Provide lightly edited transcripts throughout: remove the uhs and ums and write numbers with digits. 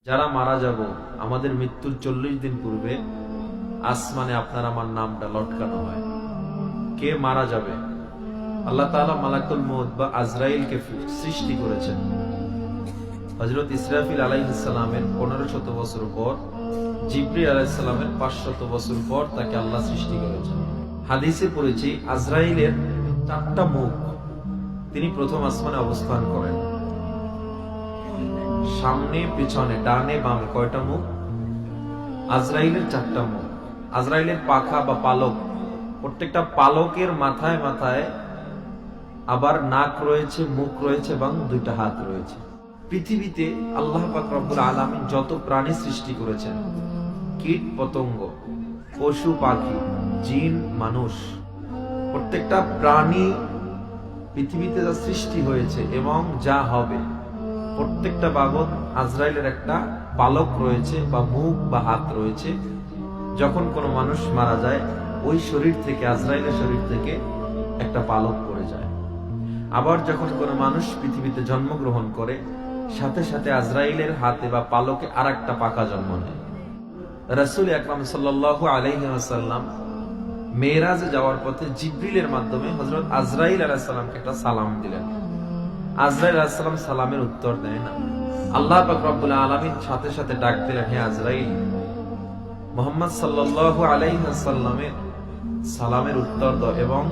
যারা মারা যাব আমাদের মৃত্যুর 40 দিন পূর্বে আসমানে আপনার আমার নামটা লটকানো হয়। কে মারা যাবে? আল্লাহ তাআলা মালাকুল মউত বা আজরাইলকে সৃষ্টি করেছেন। হযরত ইসরাফিল আলাইহিস সালামের 1500 বছর পর, জিবরিল আলাইহিস সালামের 500 বছর পর তাকে আল্লাহ সৃষ্টি করেছেন। হাদিসে পড়েছি আজরাইলের 4টা মুখ। তিনি প্রথম আসমানে অবস্থান করেন। সামনে পিছনে ডানে বামে কয়টা মুখ? আজরাইলের 4টা মুখ। আজরাইলের পাখা বা পালক, প্রত্যেকটা পালকের মাথায় মাথায় আবার নাক রয়েছে, মুখ রয়েছে এবং 2টা হাত রয়েছে। পৃথিবীতে আল্লাহ পাক রব্বুল আলামিন যত প্রাণী সৃষ্টি করেছেন, কীট পতঙ্গ, পশু পাখি, জিন, মানুষ, প্রত্যেকটা প্রাণী পৃথিবীতে যা সৃষ্টি হয়েছে এবং যা হবে, প্রত্যেকটা বাবদ আজরাইলের একটা পালক রয়েছে বা মুখ বা হাত রয়েছে। যখন কোনো মানুষ মারা যায়, ওই শরীর থেকে, আজরাইলের শরীর থেকে একটা পালক পড়ে যায়। আবার যখন কোনো মানুষ পৃথিবীতে জন্মগ্রহণ করে, সাথে সাথে আজরাইলের হাতে বা পালকে আর একটা পাকা জন্ম নেয়। রাসূল আকরাম সাল্লাল্লাহু আলাইহি ওয়াসাল্লাম মেরাজে যাওয়ার পথে জিবরিলের মাধ্যমে হযরত আজরাইল আলাইহিস সালামকে একটা সালাম দিলেন। আজরাইল আলাইহিস সালাম সালামের উত্তর দেয় না। আল্লাহ পাক রব্বুল আলামিন সাথে সাথে ডাক দিলেন, হে আজরাইল, মুহাম্মদ সাল্লাল্লাহু আলাইহি ওয়াসাল্লামের সালামের উত্তর দাও এবং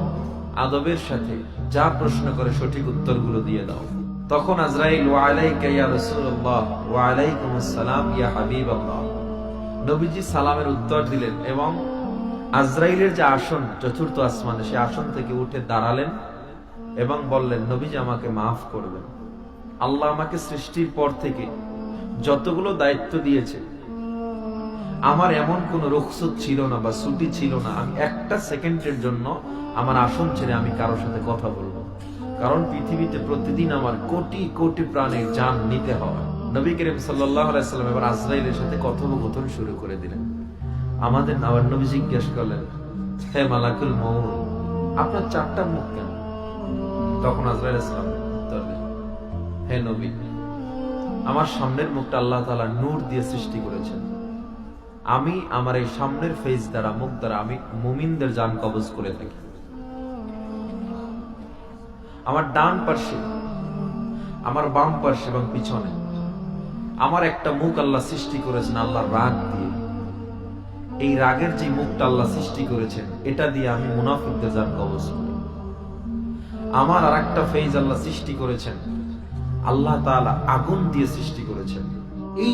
আদবের সাথে যা প্রশ্ন করে সঠিক উত্তরগুলো দিয়ে দাও। তখন আজরাইল, ওয়া আলাইকা ইয়া রাসূলুল্লাহ ওয়া আলাইকুমুস সালাম ইয়া হাবিবাল্লাহ, নবীজি সালামের উত্তর দিলেন এবং আজরাইলের যে আসন চতুর্থ আসমানে, সে আসন থেকে উঠে দাঁড়ালেন এবং বললেন, নবীজি আমাকে মাফ করবেন। আল্লাহ আমাকে সৃষ্টির পর থেকে যতগুলো দায়িত্ব দিয়েছে, আমার এমন কোন রুখসত ছিল না বা ছুটি ছিল না আমি একটা সেকেন্ডের জন্য আমার আসন ছেড়ে আমি কারোর সাথে কথা বলবো। কারণ পৃথিবীতে প্রতিদিন আমার কোটি কোটি প্রাণের জান নিতে হয়। নবী করিম সাল্লাল্লাহু আলাইহি সাল্লাম এবার আজরাইলের সাথে কথোপকথন শুরু করে দিলেন। আমাদের আবার নবী জিজ্ঞেস করলেন, হে মালাকুল মউত, আপনার 4টা মুখ কেন? তখন আজরাইল আলাইহিস সালাম উত্তর দিলেন, হে নবী, আমার সামনের মুখটা আল্লাহ তাআলা নূর দিয়ে সৃষ্টি করেছেন। আমি আমার এই সামনের ফেস দ্বারা, মুখ দ্বারা আমি মুমিনদের জান কবজ করে থাকি। আমার ডান পাশে, আমার বাম পাশে এবং পিছনে আমার একটা মুখ আল্লাহ সৃষ্টি করেছেন আল্লাহর রাগ দিয়ে। এই রাগের যে মুখটা আল্লাহ সৃষ্টি করেছেন, এটা দিয়ে আমি মুনাফিকদের জান কবজ করি। আমার আর একটা ফেজ আল্লাহ সৃষ্টি করেছেন, আল্লাহ তাআলা আগুন দিয়ে সৃষ্টি করেছেন। এই